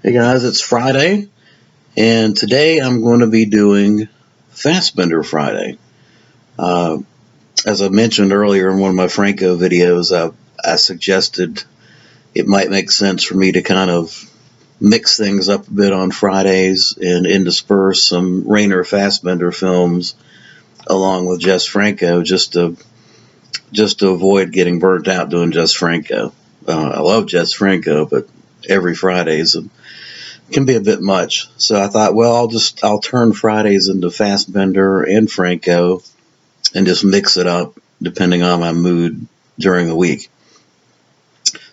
Hey guys, it's Friday, and today I'm going to be doing Fassbinder Friday. Uh, as I mentioned earlier in one of my Franco videos, I suggested it might make sense for me to kind of mix things up a bit on Fridays and intersperse some Rainer Fassbinder films along with Jess Franco, just to avoid getting burnt out doing Jess Franco. I love Jess Franco, but every Friday can be a bit much. So I thought, well, I'll turn Fridays into Fassbender and Franco and just mix it up depending on my mood during the week.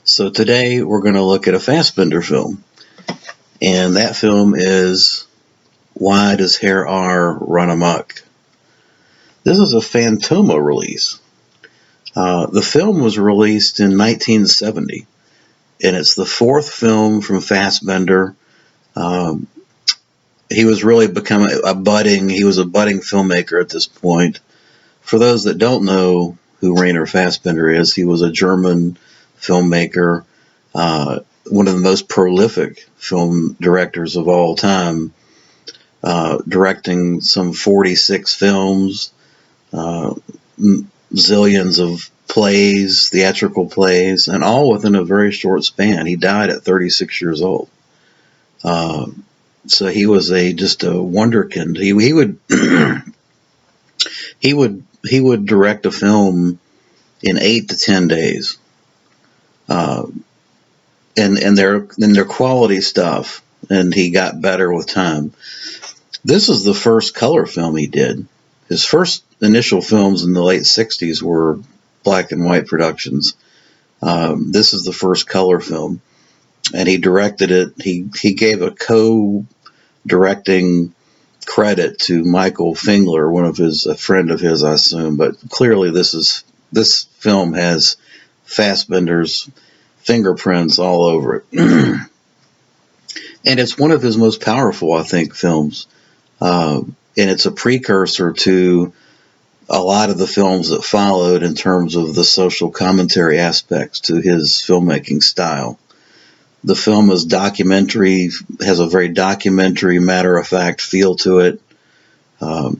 So today we're going to look at a Fassbender film, and that film is Why Does Herr Run Amok? This is a Fantoma release. The film was released in 1970, and it's the fourth film from Fassbender. Um, he was really becoming he was a budding filmmaker at this point. For those that don't know who Rainer Fassbinder is, he was a German filmmaker, one of the most prolific film directors of all time, directing some 46 films, zillions of plays, theatrical plays, and all within a very short span. He died at 36 years old. So he was just a wonderkind. He would he would direct a film in 8 to 10 days, and they're quality stuff. And he got better with time. This is the first color film he did. His first initial films in the late '60s were black and white productions. This is the first color film, and he directed it. He gave a co-directing credit to Michael Fingler, a friend of his, I assume. But clearly, this film has Fassbinder's fingerprints all over it, and it's one of his most powerful, I think, films. And it's a precursor to a lot of the films that followed in terms of the social commentary aspects to his filmmaking style. The film is documentary, has a very documentary, matter-of-fact feel to it.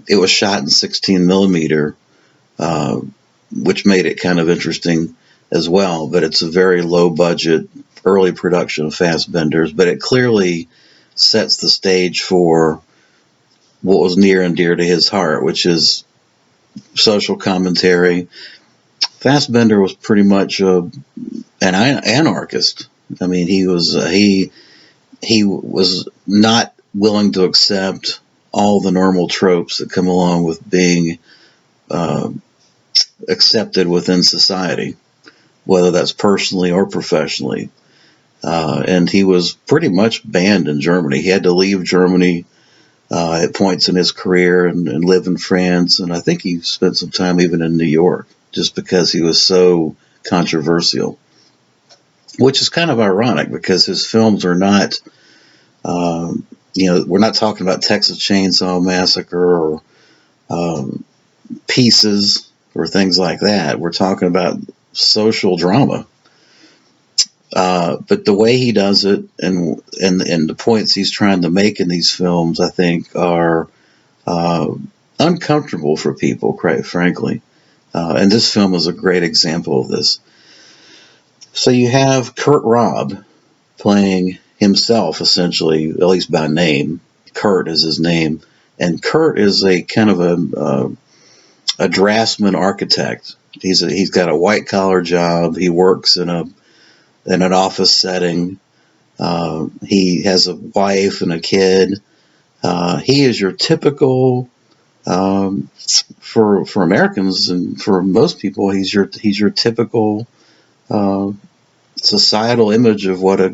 It was shot in 16 millimeter, which made it kind of interesting as well. But it's a very low-budget, early production of Fassbinder's. But it clearly sets the stage for what was near and dear to his heart, which is social commentary. Fassbinder was pretty much an anarchist. I mean, he was not willing to accept all the normal tropes that come along with being accepted within society, whether that's personally or professionally. And he was pretty much banned in Germany. He had to leave Germany at points in his career and live in France. And I think he spent some time even in New York just because he was so controversial. Which is kind of ironic because his films are not, we're not talking about Texas Chainsaw Massacre or Pieces or things like that. We're talking about social drama. But the way he does it and the points he's trying to make in these films, I think, are uncomfortable for people, quite frankly. And this film is a great example of this. So you have Kurt Raab playing himself, essentially, at least by name. Kurt is his name. And Kurt is a kind of a draftsman architect. He's got a white-collar job. He works in an office setting. He has a wife and a kid. He is your typical, for Americans and for most people, he's your typical societal image of what a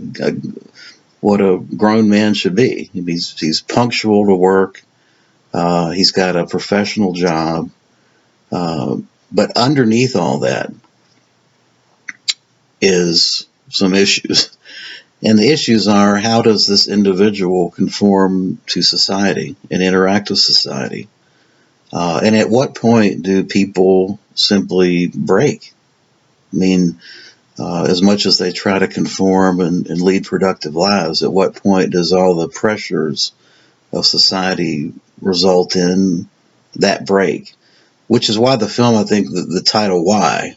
grown man should be. He's punctual to work. He's got a professional job. But underneath all that is some issues. And the issues are, how does this individual conform to society and interact with society? And at what point do people simply break? I mean, as much as they try to conform and lead productive lives, at what point does all the pressures of society result in that break? Which is why the film, I think, the title Why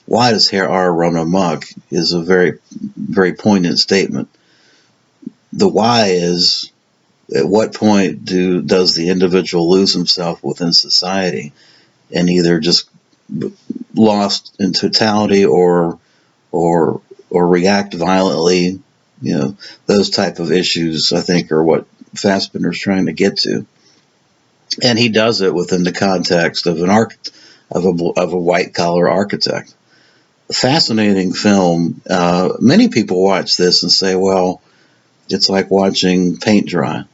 does Herr run amok is a very, very poignant statement. The why is, at what point does the individual lose himself within society and either just lost in totality or react violently? Those type of issues, I think, are what Fassbinder's trying to get to, and he does it within the context of a white collar architect. Fascinating film. Many people watch this and say, "Well, it's like watching paint dry,"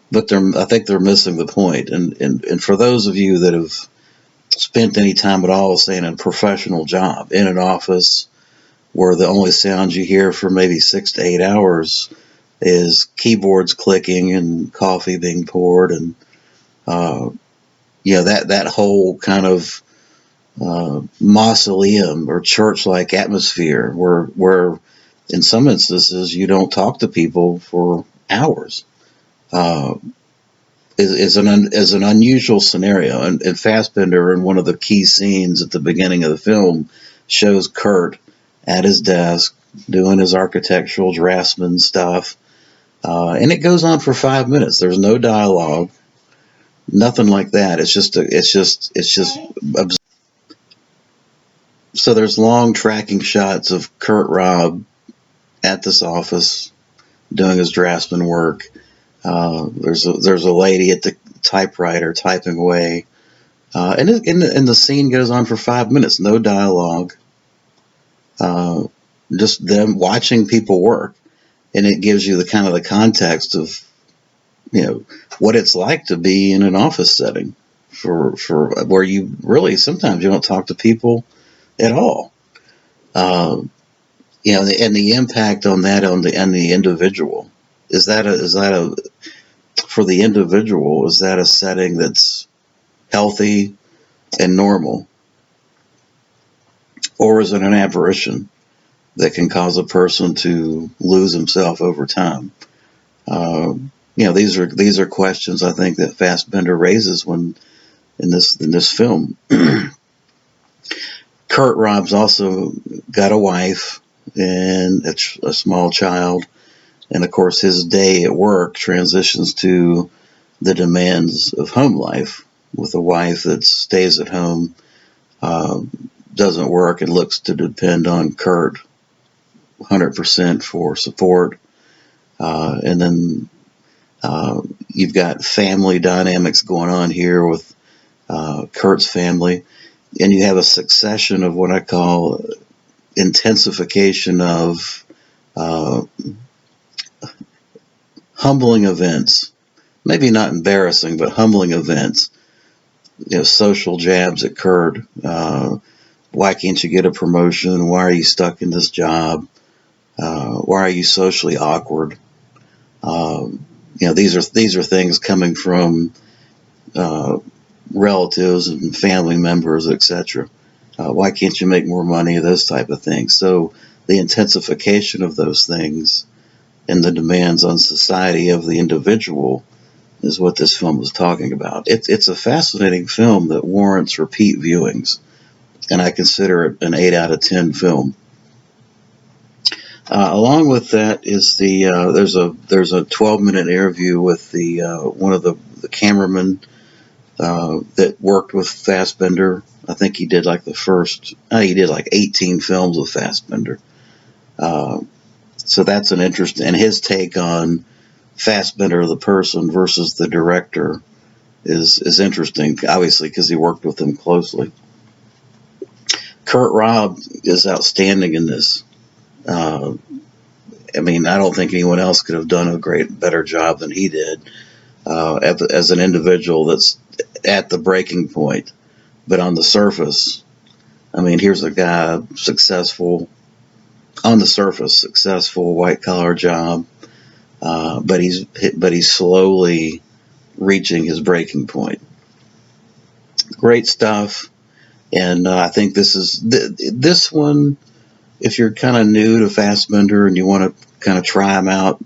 but I think they're missing the point. And for those of you that have spent any time at all, say, in a professional job in an office where the only sound you hear for maybe 6 to 8 hours is keyboards clicking and coffee being poured, and that whole kind of mausoleum or church-like atmosphere where in some instances you don't talk to people for hours, is an unusual scenario. And Fassbinder, in one of the key scenes at the beginning of the film, shows Kurt at his desk doing his architectural draftsman stuff, and it goes on for 5 minutes. There's no dialogue, nothing like that. It's just so there's long tracking shots of Kurt Robb at this office doing his draftsman work. There's a lady at the typewriter typing away, and the scene goes on for 5 minutes. No dialogue, just them watching people work, and it gives you the context of what it's like to be in an office setting for where you really sometimes you don't talk to people at all. And the impact on that on the individual, is that a for the individual, is that a setting that's healthy and normal, or is it an aberration that can cause a person to lose himself over time? These are questions I think that Fassbinder raises when in this film. Kurt Robb's also got a wife and a small child, and of course his day at work transitions to the demands of home life with a wife that stays at home, doesn't work, and looks to depend on Kurt 100% for support. And then you've got family dynamics going on here with Kurt's family, and you have a succession of what I call intensification of humbling events. Maybe not embarrassing, but humbling events. Social jabs at Kurt. Why can't you get a promotion? Why are you stuck in this job? Why are you socially awkward? These are things coming from relatives and family members, etc. Why can't you make more money? Those type of things. So the intensification of those things and the demands on society of the individual is what this film was talking about. It's a fascinating film that warrants repeat viewings, and I consider it an 8 out of 10 film. Along with that is there's a 12-minute interview with one of the cameramen that worked with Fassbinder. I think he did like 18 films with Fassbinder. So that's an interest, and his take on Fassbinder the person versus the director is interesting, obviously, because he worked with him closely. Kurt Robb is outstanding in this. I don't think anyone else could have done a better job than he did as an individual that's at the breaking point. But on the surface, here's a guy successful, white collar job, but he's slowly reaching his breaking point. Great stuff, and I think this one if you're kind of new to Fassbinder and you want to kind of try them out,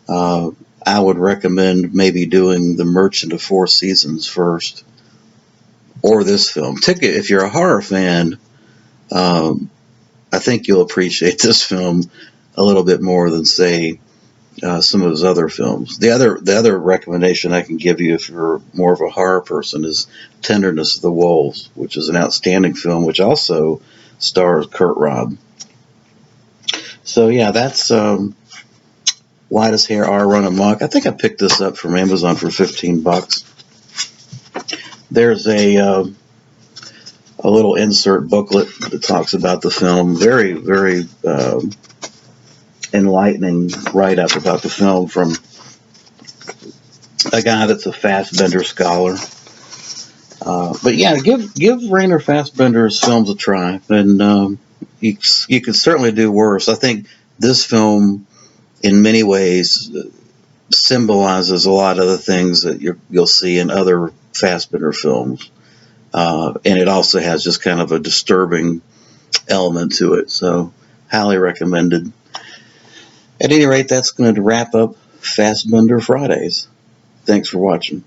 I would recommend maybe doing The Merchant of Four Seasons first, or this film. If you're a horror fan, I think you'll appreciate this film a little bit more than, say, some of his other films. The other recommendation I can give you if you're more of a horror person is Tenderness of the Wolves, which is an outstanding film, which also stars Kurt Robb. So yeah, that's Why Does Herr Run Amok? I think I picked this up from Amazon for $15. There's a little insert booklet that talks about the film. Very, very enlightening write-up about the film from a guy that's a Fassbinder scholar. But yeah, give Rainer Fassbinder's films a try, and you can certainly do worse. I think this film, in many ways, symbolizes a lot of the things that you'll see in other Fassbinder films, and it also has just kind of a disturbing element to it. So, highly recommended. At any rate, that's going to wrap up Fassbinder Fridays. Thanks for watching.